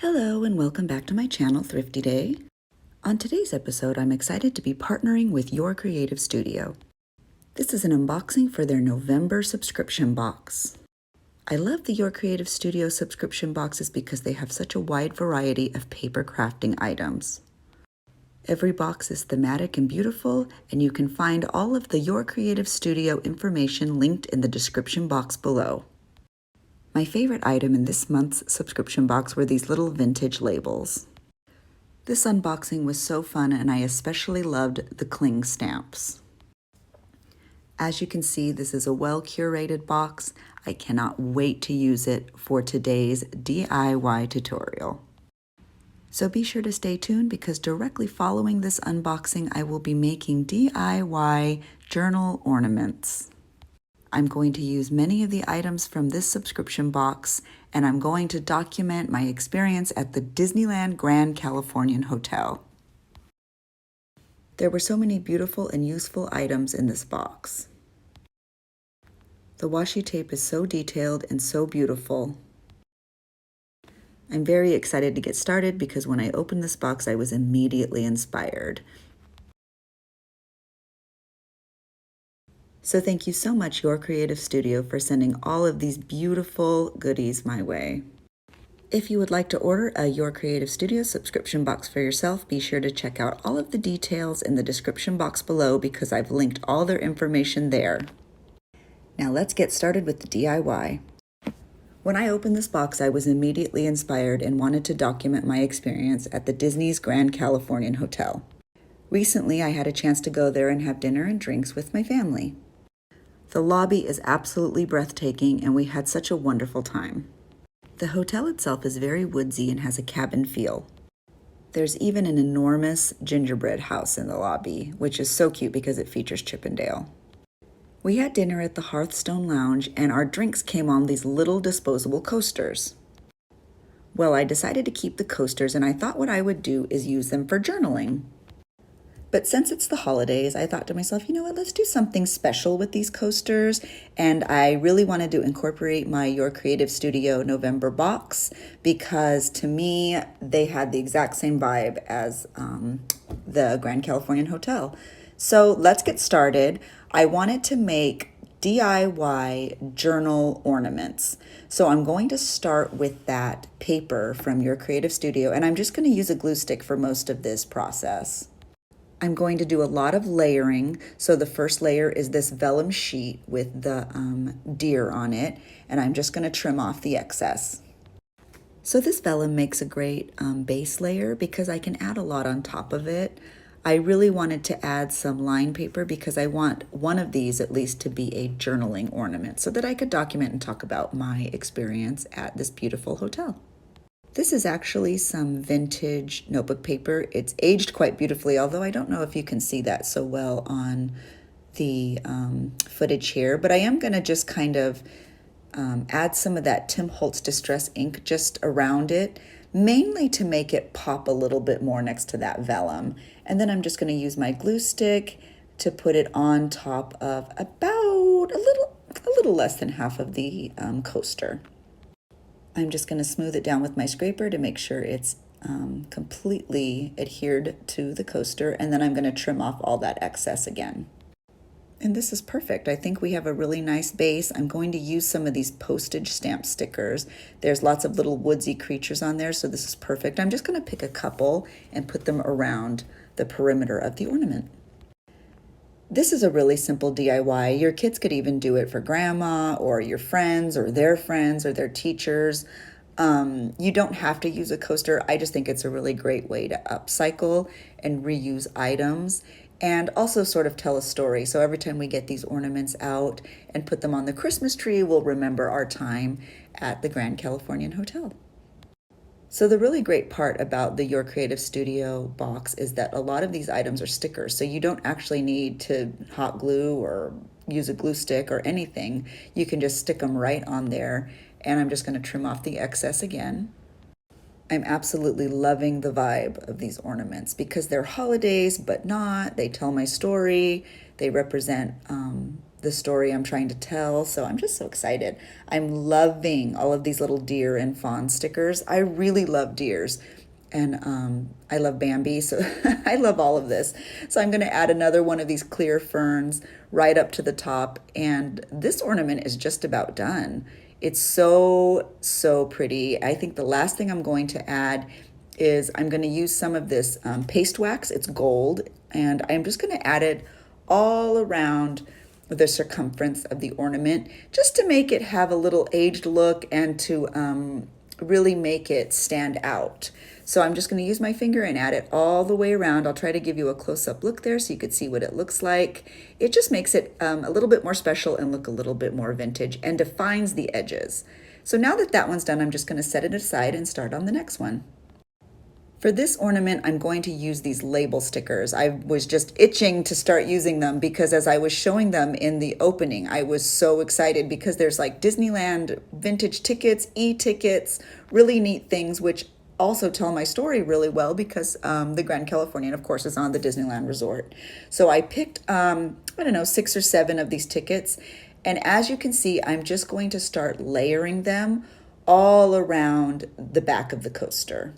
Hello and welcome back to my channel, Thrifty Day. On today's episode, I'm excited to be partnering with Your Creative Studio. This is an unboxing for their November subscription box. I love the Your Creative Studio subscription boxes because they have such a wide variety of paper crafting items. Every box is thematic and beautiful, and you can find all of the Your Creative Studio information linked in the description box below. My favorite item in this month's subscription box were these little vintage labels. This unboxing was so fun, and I especially loved the cling stamps. As you can see, this is a well-curated box. I cannot wait to use it for today's DIY tutorial. So be sure to stay tuned because directly following this unboxing, I will be making DIY journal ornaments. I'm going to use many of the items from this subscription box, and I'm going to document my experience at the Disneyland Grand Californian Hotel. There were so many beautiful and useful items in this box. The washi tape is so detailed and so beautiful. I'm very excited to get started because when I opened this box, I was immediately inspired. So thank you so much, Your Creative Studio, for sending all of these beautiful goodies my way. If you would like to order a Your Creative Studio subscription box for yourself, be sure to check out all of the details in the description box below because I've linked all their information there. Now let's get started with the DIY. When I opened this box, I was immediately inspired and wanted to document my experience at the Disney's Grand Californian Hotel. Recently, I had a chance to go there and have dinner and drinks with my family. The lobby is absolutely breathtaking, and we had such a wonderful time. The hotel itself is very woodsy and has a cabin feel. There's even an enormous gingerbread house in the lobby, which is so cute because it features Chip and Dale. We had dinner at the Hearthstone Lounge, and our drinks came on these little disposable coasters. Well, I decided to keep the coasters, and I thought what I would do is use them for journaling. But since it's the holidays, I thought to myself, you know what, let's do something special with these coasters. And I really wanted to incorporate my Your Creative Studio November box because to me, they had the exact same vibe as the Grand Californian Hotel. So let's get started. I wanted to make DIY journal ornaments. So I'm going to start with that paper from Your Creative Studio, and I'm just going to use a glue stick for most of this process. I'm going to do a lot of layering. So the first layer is this vellum sheet with the deer on it, and I'm just going to trim off the excess. So this vellum makes a great base layer because I can add a lot on top of it. I really wanted to add some line paper because I want one of these at least to be a journaling ornament so that I could document and talk about my experience at this beautiful hotel. This is actually some vintage notebook paper. It's aged quite beautifully, although I don't know if you can see that so well on the footage here, but I am going to just kind of add some of that Tim Holtz Distress ink just around it, mainly to make it pop a little bit more next to that vellum. And then I'm just going to use my glue stick to put it on top of about a little less than half of the coaster. I'm just going to smooth it down with my scraper to make sure it's completely adhered to the coaster, and then I'm going to trim off all that excess again. And this is perfect. I think we have a really nice base. I'm going to use some of these postage stamp stickers. There's lots of little woodsy creatures on there, so this is perfect. I'm just going to pick a couple and put them around the perimeter of the ornament. This is a really simple DIY. Your kids could even do it for grandma or your friends or their teachers. You don't have to use a coaster. I just think it's a really great way to upcycle and reuse items and also sort of tell a story. So every time we get these ornaments out and put them on the Christmas tree, we'll remember our time at the Grand Californian Hotel. So the really great part about the Your Creative Studio box is that a lot of these items are stickers, so you don't actually need to hot glue or use a glue stick or anything. You can just stick them right on there, and I'm just going to trim off the excess again. I'm absolutely loving the vibe of these ornaments because they're holidays, but not. They tell my story. They represent the story I'm trying to tell. So I'm just so excited. I'm loving all of these little deer and fawn stickers. I really love deers. And I love Bambi, so I love all of this. So I'm going to add another one of these clear ferns right up to the top. And this ornament is just about done. It's so, so pretty. I think the last thing I'm going to add is I'm going to use some of this paste wax. It's gold. And I'm just going to add it all around the circumference of the ornament, just to make it have a little aged look and to really make it stand out. So I'm just going to use my finger and add it all the way around. I'll try to give you a close-up look there so you could see what it looks like. It just makes it a little bit more special and look a little bit more vintage and defines the edges. So now that that one's done, I'm just going to set it aside and start on the next one. For this ornament, I'm going to use these label stickers. I was just itching to start using them because as I was showing them in the opening, I was so excited because there's like Disneyland vintage tickets, e-tickets, really neat things, which also tell my story really well because the Grand Californian, of course, is on the Disneyland resort. So I picked, I don't know, 6 or 7 of these tickets. And as you can see, I'm just going to start layering them all around the back of the coaster.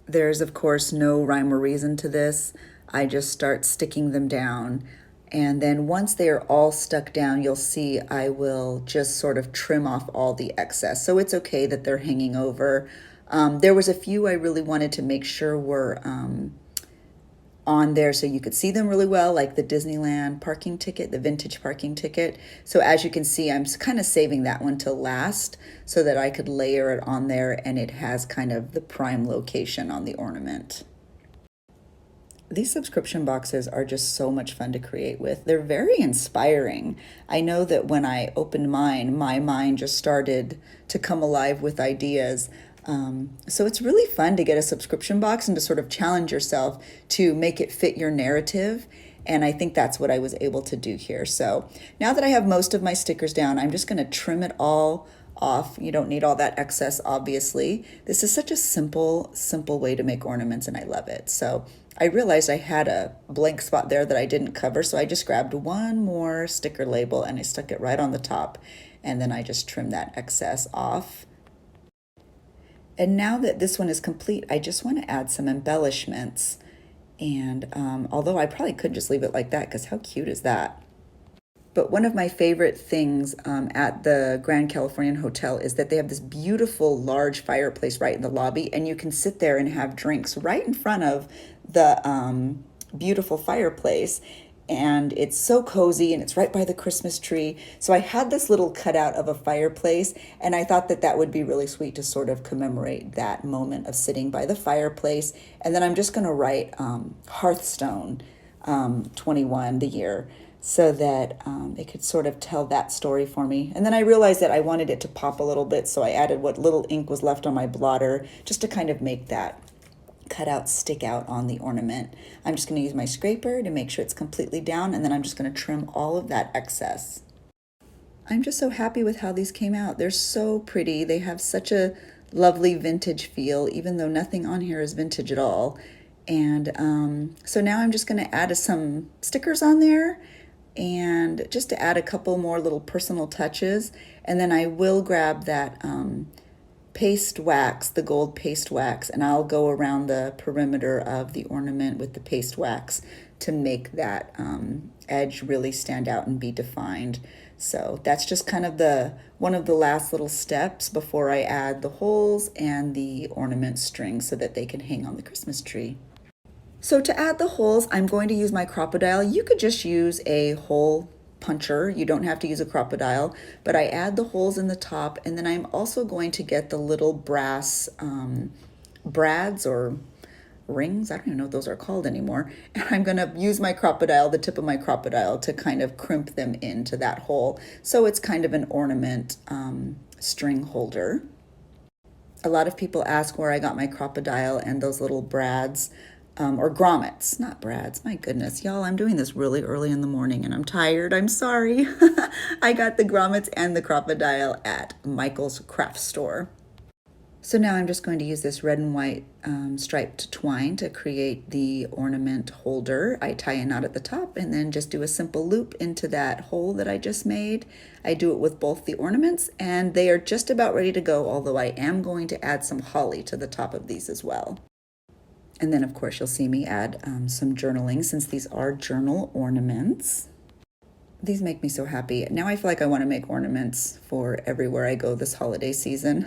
There's, of course, no rhyme or reason to this. I just start sticking them down. And then once they are all stuck down, you'll see I will just sort of trim off all the excess. So it's okay that they're hanging over. There was a few I really wanted to make sure were on there so you could see them really well, like the Disneyland parking ticket, the vintage parking ticket. So as you can see, I'm kind of saving that one till last so that I could layer it on there and it has kind of the prime location on the ornament. These subscription boxes are just so much fun to create with. They're very inspiring. I know that when I opened mine, my mind just started to come alive with ideas. So it's really fun to get a subscription box and to sort of challenge yourself to make it fit your narrative. And I think that's what I was able to do here. So now that I have most of my stickers down, I'm just going to trim it all off. You don't need all that excess, obviously. This is such a simple way to make ornaments, and I love it. So I realized I had a blank spot there that I didn't cover, so I just grabbed one more sticker label and I stuck it right on the top. And then I just trimmed that excess off. And now that this one is complete, I just want to add some embellishments. And although I probably could just leave it like that, because how cute is that? But one of my favorite things at the Grand Californian Hotel is that they have this beautiful large fireplace right in the lobby, and you can sit there and have drinks right in front of the beautiful fireplace. And it's so cozy and it's right by the Christmas tree. So I had this little cutout of a fireplace, and I thought that that would be really sweet to sort of commemorate that moment of sitting by the fireplace. And then I'm just going to write Hearthstone 21, the year, so that it could sort of tell that story for me. And then I realized that I wanted it to pop a little bit, so I added what little ink was left on my blotter just to kind of make that cutout stick out on the ornament. I'm just going to use my scraper to make sure it's completely down, and then I'm just going to trim all of that excess. I'm just so happy with how these came out. They're so pretty. They have such a lovely vintage feel, even though nothing on here is vintage at all. And so now I'm just going to add some stickers on there, and just to add a couple more little personal touches. And then I will grab that paste wax, the gold paste wax, and I'll go around the perimeter of the ornament with the paste wax to make that edge really stand out and be defined. So that's just kind of one of the last little steps before I add the holes and the ornament strings so that they can hang on the Christmas tree. So to add the holes, I'm going to use my crocodile. You could just use a hole puncher. You don't have to use a crocodile, but I add the holes in the top, and then I'm also going to get the little brass brads or rings. I don't even know what those are called anymore. And I'm going to use my crocodile, the tip of my crocodile, to kind of crimp them into that hole. So it's kind of an ornament string holder. A lot of people ask where I got my crocodile and those little brads. Or grommets, not brads. My goodness, y'all, I'm doing this really early in the morning and I'm tired. I'm sorry. I got the grommets and the crocodile at Michael's craft store. So now I'm just going to use this red and white striped twine to create the ornament holder. I tie a knot at the top and then just do a simple loop into that hole that I just made. I do it with both the ornaments, and they are just about ready to go, although I am going to add some holly to the top of these as well. And then of course you'll see me add some journaling, since these are journal ornaments. These make me so happy. Now I feel like I want to make ornaments for everywhere I go this holiday season.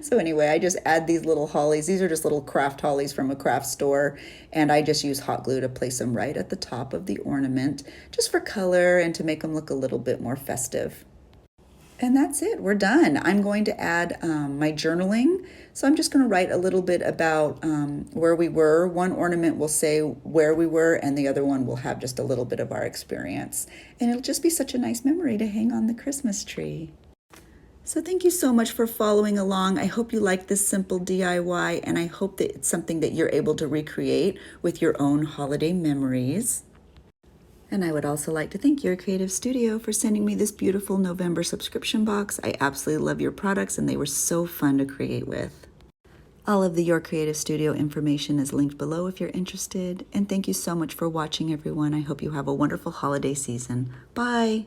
So anyway, I just add these little hollies. These are just little craft hollies from a craft store, and I just use hot glue to place them right at the top of the ornament, just for color and to make them look a little bit more festive. And that's it, we're done. I'm going to add my journaling. So I'm just going to write a little bit about where we were. One ornament will say where we were, and the other one will have just a little bit of our experience. And it'll just be such a nice memory to hang on the Christmas tree. So thank you so much for following along. I hope you like this simple DIY, and I hope that it's something that you're able to recreate with your own holiday memories. And I would also like to thank Your Creative Studio for sending me this beautiful November subscription box. I absolutely love your products, and they were so fun to create with. All of the Your Creative Studio information is linked below if you're interested. And thank you so much for watching, everyone. I hope you have a wonderful holiday season. Bye!